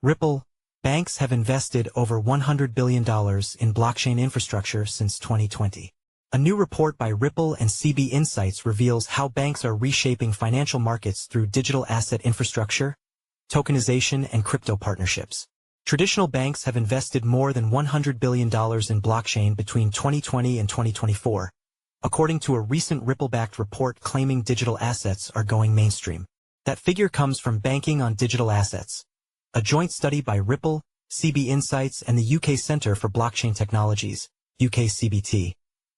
Ripple, banks have invested over $100 billion in blockchain infrastructure since 2020. A new report by Ripple and CB Insights reveals how banks are reshaping financial markets through digital asset infrastructure, tokenization, and crypto partnerships. Traditional banks have invested more than $100 billion in blockchain between 2020 and 2024, according to a recent Ripple-backed report claiming digital assets are going mainstream. That figure comes from Banking on Digital Assets, a joint study by Ripple, CB Insights, and the UK Centre for Blockchain Technologies, UKCBT,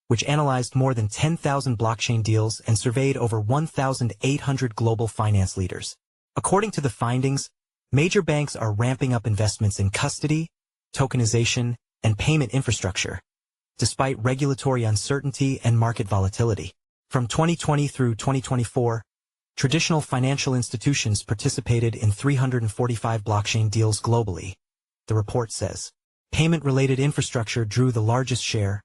which analyzed more than 10,000 blockchain deals and surveyed over 1,800 global finance leaders. According to the findings, major banks are ramping up investments in custody, tokenization, and payment infrastructure, despite regulatory uncertainty and market volatility. From 2020 through 2024, traditional financial institutions participated in 345 blockchain deals globally, the report says. Payment-related infrastructure drew the largest share,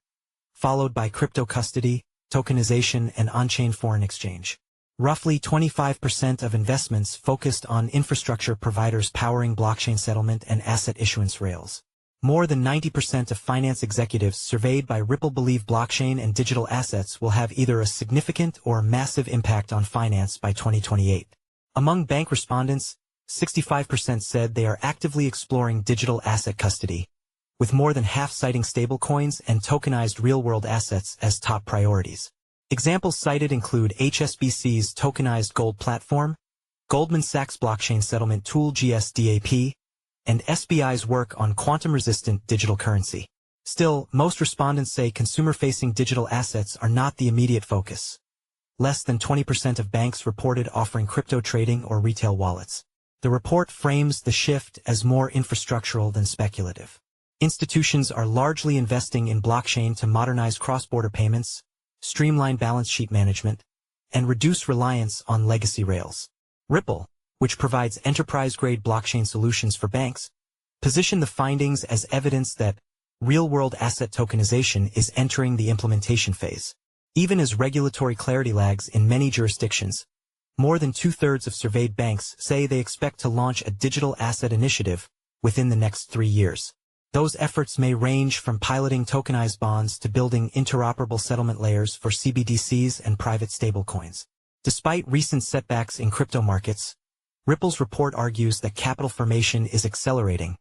followed by crypto custody, tokenization, and on-chain foreign exchange. Roughly 25% of investments focused on infrastructure providers powering blockchain settlement and asset issuance rails. More than 90% of finance executives surveyed by Ripple believe blockchain and digital assets will have either a significant or massive impact on finance by 2028. Among bank respondents, 65% said they are actively exploring digital asset custody, with more than half citing stablecoins and tokenized real-world assets as top priorities. Examples cited include HSBC's tokenized gold platform, Goldman Sachs blockchain settlement tool GSDAP, and SBI's work on quantum-resistant digital currency. Still, most respondents say consumer-facing digital assets are not the immediate focus. Less than 20% of banks reported offering crypto trading or retail wallets. The report frames the shift as more infrastructural than speculative. Institutions are largely investing in blockchain to modernize cross-border payments, streamline balance sheet management, and reduce reliance on legacy rails. Ripple, which provides enterprise-grade blockchain solutions for banks, position the findings as evidence that real-world asset tokenization is entering the implementation phase. Even as regulatory clarity lags in many jurisdictions, more than two-thirds of surveyed banks say they expect to launch a digital asset initiative within the next 3 years. Those efforts may range from piloting tokenized bonds to building interoperable settlement layers for CBDCs and private stablecoins. Despite recent setbacks in crypto markets, Ripple's report argues that capital formation is accelerating,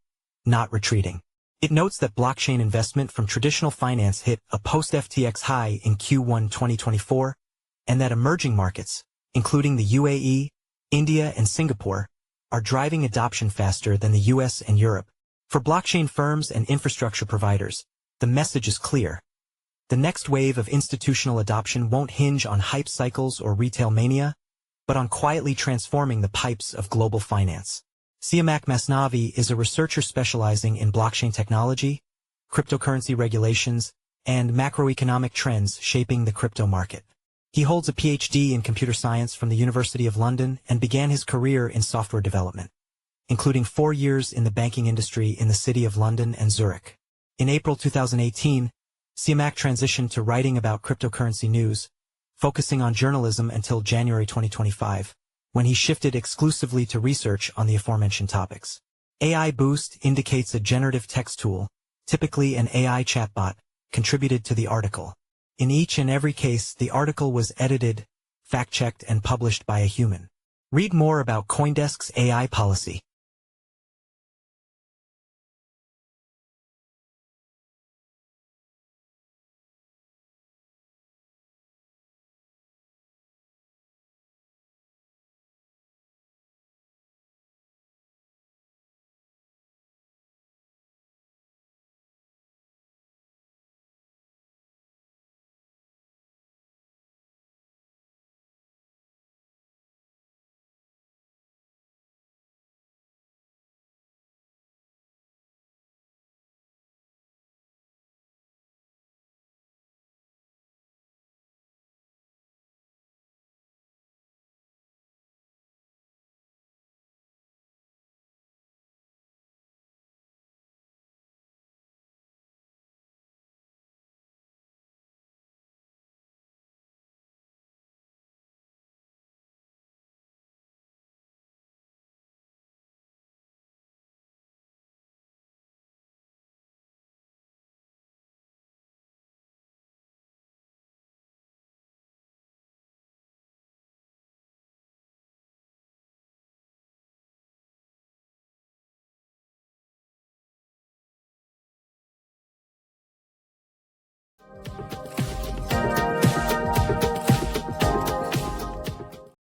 not retreating. It notes that blockchain investment from traditional finance hit a post-FTX high in Q1 2024, and that emerging markets, including the UAE, India, and Singapore, are driving adoption faster than the US and Europe. For blockchain firms and infrastructure providers, the message is clear. The next wave of institutional adoption won't hinge on hype cycles or retail mania, but on quietly transforming the pipes of global finance. Siamak Masnavi is a researcher specializing in blockchain technology, cryptocurrency regulations, and macroeconomic trends shaping the crypto market. He holds a PhD in computer science from the University of London and began his career in software development, including 4 years in the banking industry in the city of London and Zurich. In April 2018, Siamak transitioned to writing about cryptocurrency news, focusing on journalism until January 2025, when he shifted exclusively to research on the aforementioned topics. AI Boost indicates a generative text tool, typically an AI chatbot, contributed to the article. In each and every case, the article was edited, fact-checked, and published by a human. Read more about CoinDesk's AI policy.